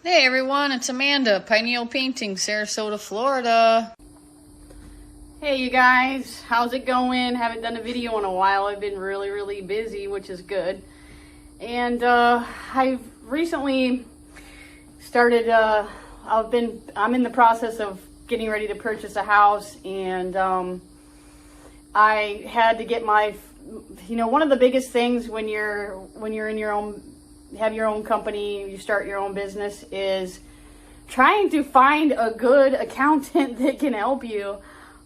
Hey everyone, it's Amanda, Pineal Painting, Sarasota, Florida. Hey you guys, how's it going? Haven't done a video in a while. I've been really busy, which is good. And I've recently started, I'm in the process of getting ready to purchase a house, and I had to get my, one of the biggest things when you're in your own, have your own company, you start your own business, is trying to find a good accountant that can help you.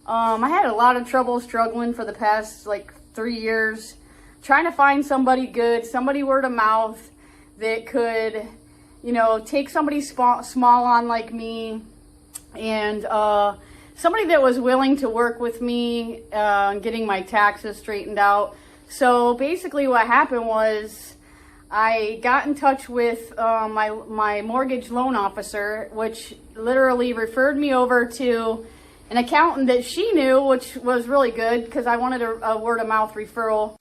I had a lot of trouble struggling for the past like 3 years, trying to find somebody good, somebody word of mouth that could, take somebody small on like me, and somebody that was willing to work with me getting my taxes straightened out. So basically what happened was I got in touch with my mortgage loan officer, which literally referred me over to an accountant that she knew, which was really good because I wanted a word of mouth referral.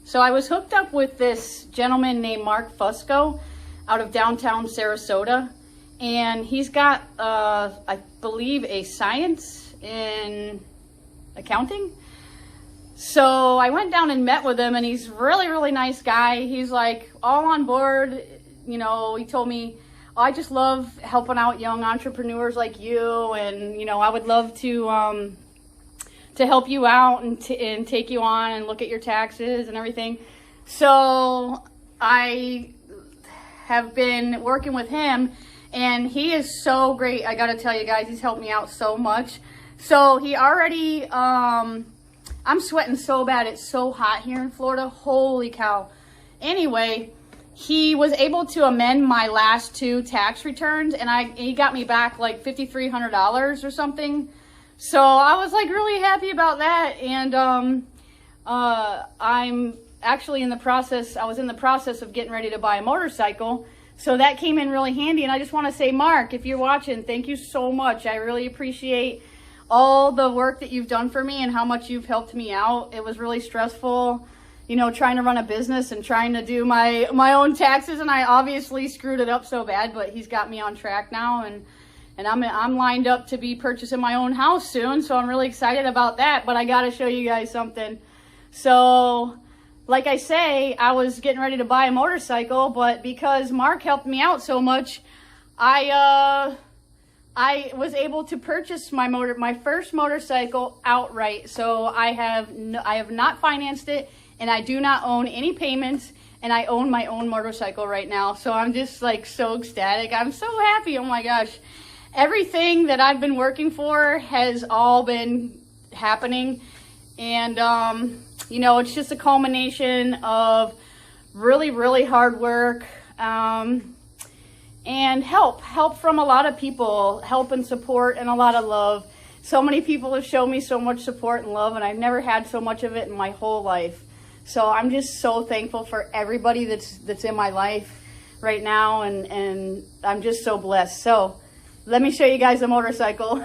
So I was hooked up with this gentleman named Mark Fusco out of downtown Sarasota, and he's got, I believe, a science in accounting. So I went down and met with him, and he's really nice guy. He's like all on board. He told me, oh, I just love helping out young entrepreneurs like you, and I would love to help you out and take you on and look at your taxes and everything. So I have been working with him, and he is so great. I gotta tell you guys, he's helped me out so much. So he already, I'm sweating so bad. It's so hot here in Florida. Holy cow. Anyway, he was able to amend my last 2 tax returns, and he got me back like $5,300 or something. So I was like really happy about that. And I'm actually I was in the process of getting ready to buy a motorcycle. So that came in really handy. And I just want to say, Mark, if you're watching, thank you so much. I really appreciate all the work that you've done for me and how much you've helped me out. It was really stressful, trying to run a business and trying to do my own taxes, and I obviously screwed it up so bad, but he's got me on track now, and I'm lined up to be purchasing my own house soon, so I'm really excited about that. But I got to show you guys something. So like I say, I was getting ready to buy a motorcycle, but because Mark helped me out so much, I was able to purchase my first motorcycle outright. So I have not financed it, and I do not own any payments, and I own my own motorcycle right now. So I'm just like so ecstatic. I'm so happy. Oh my gosh. Everything that I've been working for has all been happening. And, it's just a culmination of really hard work, and help from a lot of people, help and support and a lot of love. So many people have shown me so much support and love, and I've never had so much of it in my whole life. So I'm just so thankful for everybody that's in my life right now, and I'm just so blessed. So let me show you guys the motorcycle.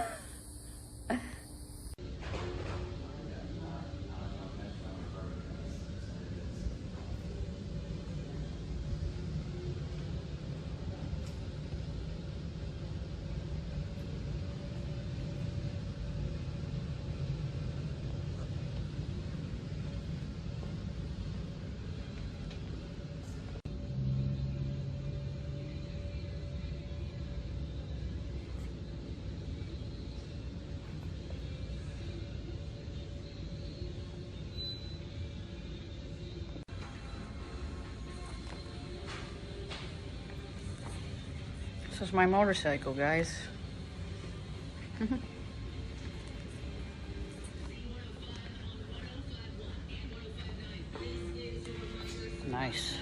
This is my motorcycle, guys. Nice.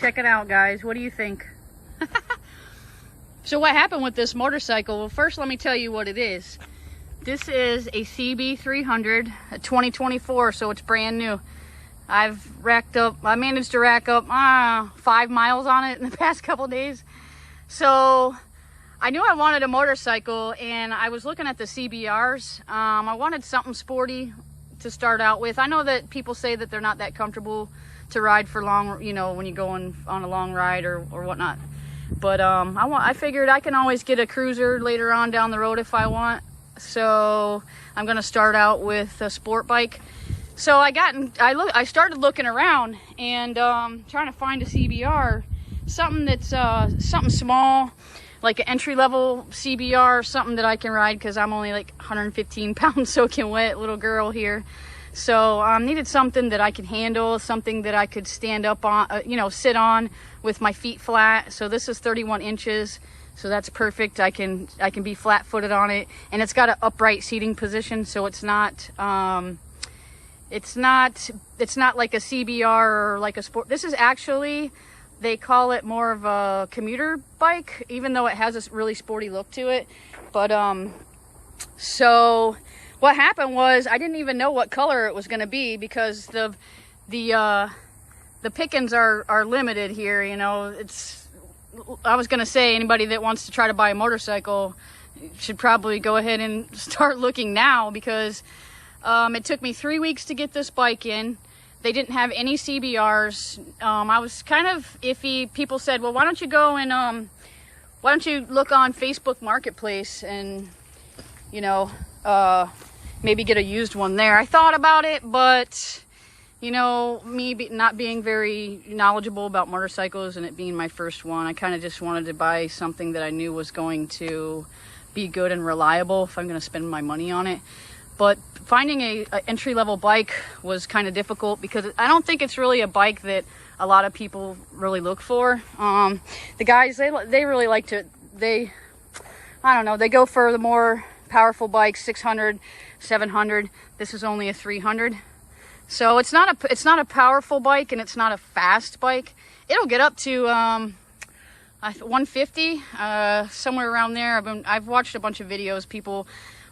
Check it out, guys. What do you think? So what happened with this motorcycle? Well, first let me tell you what it is. This is a CB300, a 2024, so it's brand new. I managed to rack up 5 miles on it in the past couple days. So I knew I wanted a motorcycle, and I was looking at the CBRs. I wanted something sporty to start out with. I know that people say that they're not that comfortable to ride for long, you know, when you're going on a long ride or whatnot. But I figured I can always get a cruiser later on down the road if I want. So I'm gonna start out with a sport bike. So I started looking around and trying to find a CBR, something that's something small, like an entry-level CBR, something that I can ride, because I'm only like 115 pounds soaking wet little girl here. So needed something that I could handle, something that I could stand up on, you know, sit on with my feet flat. So this is 31 inches, so that's perfect. I can be flat-footed on it, and it's got an upright seating position, so it's not like a CBR or like a sport. This is actually, they call it more of a commuter bike, even though it has this really sporty look to it. But so what happened was I didn't even know what color it was going to be, because the pickings are limited here. You know, I was going to say anybody that wants to try to buy a motorcycle should probably go ahead and start looking now, because it took me 3 weeks to get this bike in. They didn't have any CBRs. I was kind of iffy. People said, well, why don't you go and why don't you look on Facebook Marketplace and, you know, maybe get a used one there. I thought about it, but, you know, not being very knowledgeable about motorcycles and it being my first one, I kind of just wanted to buy something that I knew was going to be good and reliable if I'm going to spend my money on it. But finding a entry-level bike was kind of difficult, because I don't think it's really a bike that a lot of people really look for. The guys, they really like to, I don't know, they go for the more powerful bikes, 600, 700. This is only a 300. So it's not a powerful bike, and it's not a fast bike. It'll get up to 150, somewhere around there. I've watched a bunch of videos, people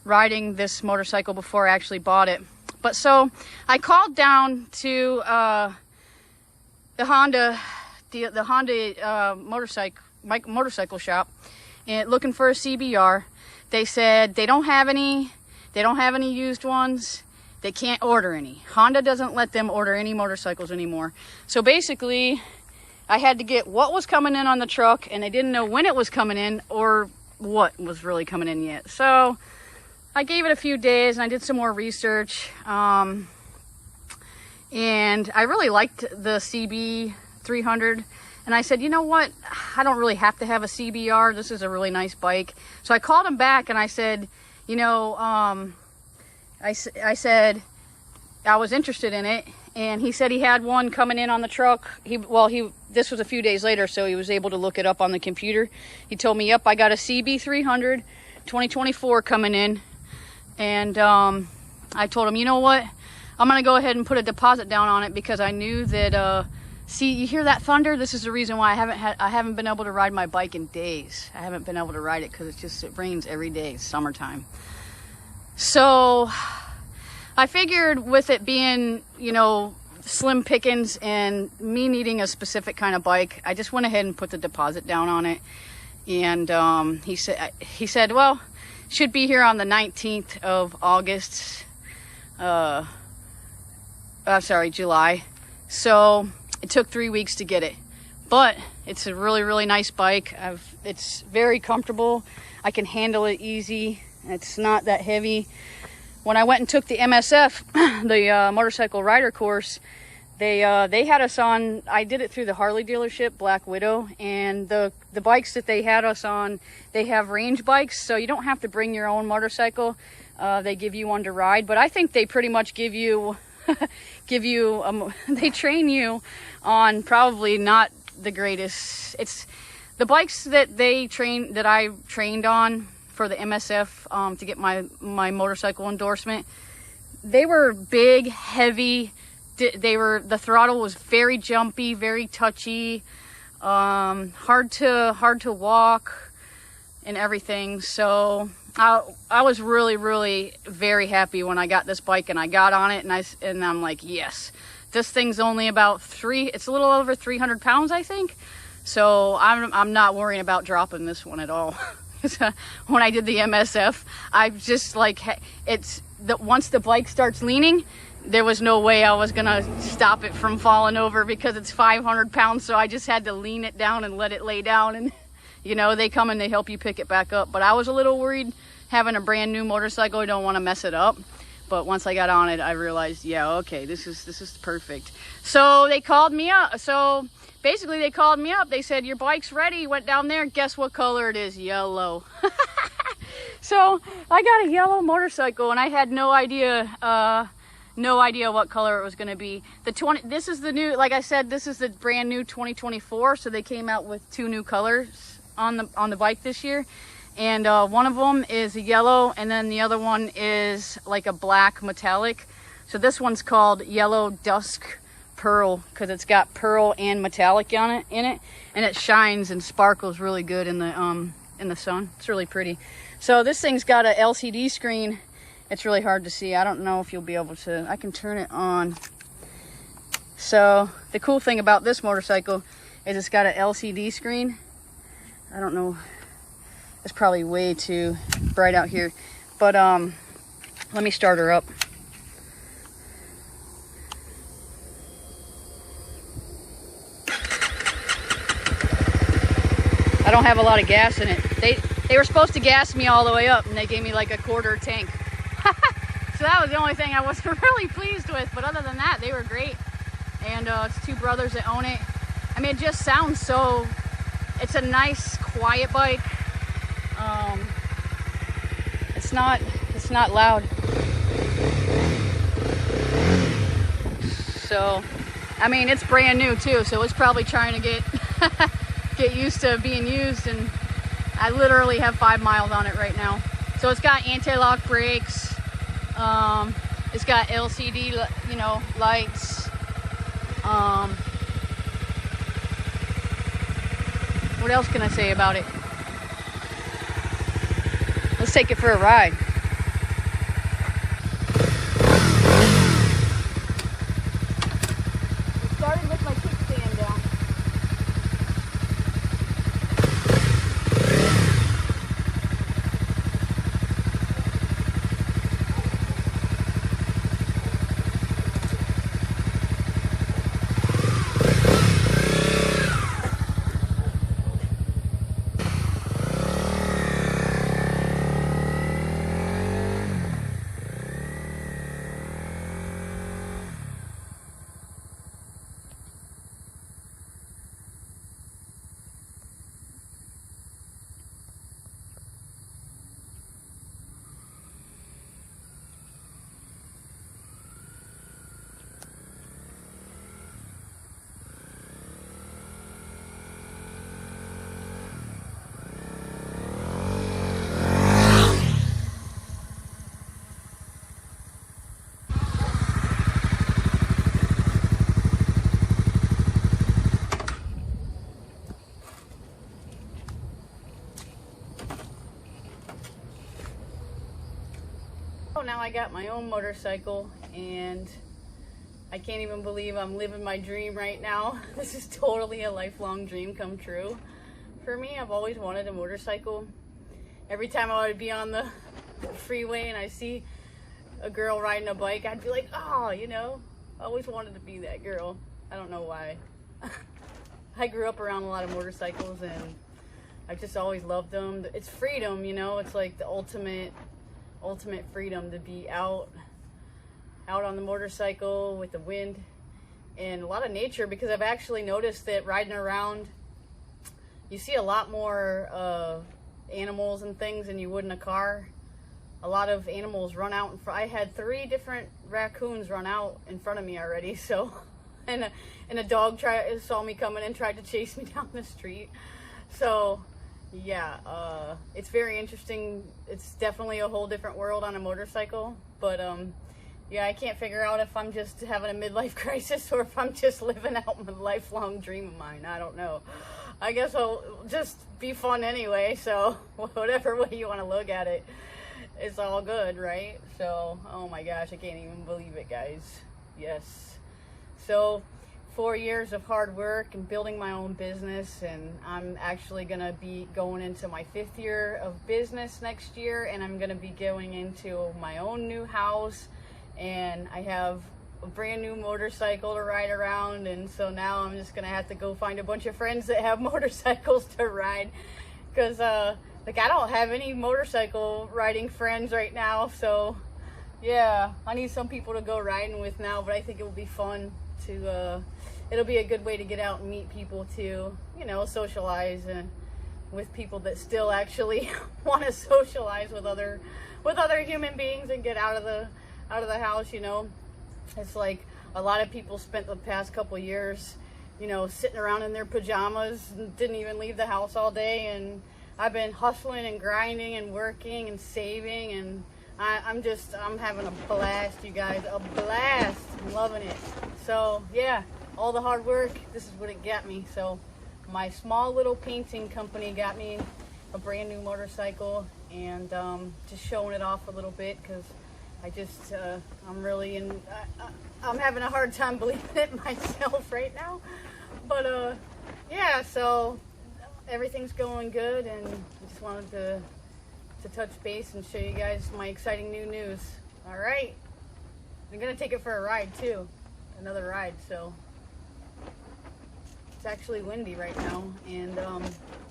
riding this motorcycle before I actually bought it. But so I called down to the Honda motorcycle shop and looking for a CBR. They said they don't have any used ones. They can't order any. Honda doesn't let them order any motorcycles anymore. So basically, I had to get what was coming in on the truck, and they didn't know when it was coming in or what was really coming in yet. So I gave it a few days and I did some more research. And I really liked the CB300. And I said, you know what? I don't really have to have a CBR. This is a really nice bike. So I called him back and I said, you know, I said I was interested in it. And he said he had one coming in on the truck. This was a few days later, so he was able to look it up on the computer. He told me, yep, I got a CB300 2024 coming in. And I told him, you know what? I'm going to go ahead and put a deposit down on it, because I knew that, see, you hear that thunder? This is the reason why I haven't been able to ride my bike in days. I haven't been able to ride it because it rains every day. It's summertime. So I figured with it being, you know, slim pickings and me needing a specific kind of bike, I just went ahead and put the deposit down on it. And he said, well, should be here on the 19th of August. July. So it took 3 weeks to get it, but it's a really, really nice bike. It's very comfortable. I can handle it easy. It's not that heavy. When I went and took the MSF, the motorcycle rider course, they had us on, I did it through the Harley dealership, Black Widow, and the bikes that they had us on, they have range bikes, so you don't have to bring your own motorcycle. They give you one to ride, but I think they pretty much give you, they train you on probably not the greatest. It's the bikes that I trained on for the MSF to get my motorcycle endorsement. They were big, heavy, the throttle was very jumpy, very touchy, hard to walk and everything. So I was really very happy when I got this bike and I got on it, and I'm like, yes, this thing's only about it's a little over 300 pounds, I think. So I'm not worrying about dropping this one at all. When I did the MSF, I just like, once the bike starts leaning, there was no way I was gonna stop it from falling over because it's 500 pounds. So I just had to lean it down and let it lay down, and you know, they come and they help you pick it back up. But I was a little worried having a brand new motorcycle. I don't want to mess it up. But once I got on it, I realized, yeah, okay, this is perfect. So they called me up. So basically they called me up. They said, your bike's ready. Went down there. Guess what color it is? Yellow. So I got a yellow motorcycle, and I had no idea what color it was going to be. This is the new, like I said, this is the brand new 2024. So they came out with 2 new colors on the bike this year. And one of them is a yellow, and then the other one is like a black metallic. So this one's called Yellow Dusk Pearl because it's got pearl and metallic in it, and it shines and sparkles really good in the sun. It's really pretty. So this thing's got a LCD screen. It's really hard to see. I don't know if you'll be able to. I can turn it on. So the cool thing about this motorcycle is it's got an LCD screen. I don't know. It's probably way too bright out here, but let me start her up. I don't have a lot of gas in it. They were supposed to gas me all the way up, and they gave me like a quarter tank. So that was the only thing I wasn't really pleased with, but other than that, they were great. And it's 2 brothers that own it. I mean, it just sounds so, it's a nice quiet bike. It's not loud. So, I mean, it's brand new too, so it's probably trying to get used to being used, and I literally have 5 miles on it right now. So it's got anti-lock brakes. It's got LCD, you know, lights. What else can I say about it? Let's take it for a ride. We started with my kickstand down. Now I got my own motorcycle, and I can't even believe I'm living my dream right now. This is totally a lifelong dream come true for me. I've always wanted a motorcycle. Every time I would be on the freeway and I see a girl riding a bike, I'd be like, oh, you know, I always wanted to be that girl. I don't know why. I grew up around a lot of motorcycles, and I've just always loved them. It's freedom, you know, it's like the ultimate freedom to be out on the motorcycle with the wind and a lot of nature, because I've actually noticed that riding around you see a lot more animals and things than you would in a car. A lot of animals run out in front. I had 3 different raccoons run out in front of me already, so and a dog saw me coming and tried to chase me down the street. So yeah, it's very interesting. It's definitely a whole different world on a motorcycle, but yeah, I can't figure out if I'm just having a midlife crisis or if I'm just living out my lifelong dream of mine. I don't know. I guess it'll just be fun anyway, so whatever way you want to look at it, it's all good, right? So, oh my gosh, I can't even believe it, guys. Yes. So, 4 years of hard work and building my own business, and I'm actually going to be going into my 5th year of business next year, and I'm going to be going into my own new house, and I have a brand new motorcycle to ride around, and so now I'm just going to have to go find a bunch of friends that have motorcycles to ride, because like I don't have any motorcycle riding friends right now, so yeah, I need some people to go riding with now, but I think it will be fun to, it'll be a good way to get out and meet people too, you know, socialize with people that still actually want to socialize with other human beings and get out of the house, you know. It's like a lot of people spent the past couple years, you know, sitting around in their pajamas and didn't even leave the house all day, and I've been hustling and grinding and working and saving, and I'm having a blast, you guys, a blast. I'm loving it. So yeah, all the hard work, this is what it got me. So my small little painting company got me a brand new motorcycle, and just showing it off a little bit, because I just I'm really I'm having a hard time believing it myself right now. But yeah, so everything's going good, and I just wanted to touch base and show you guys my exciting new news. All right, I'm gonna take it for a ride too, another ride. So it's actually windy right now, and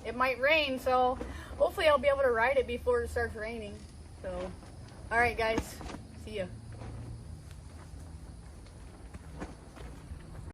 it might rain, so hopefully I'll be able to ride it before it starts raining. So all right, guys, see ya.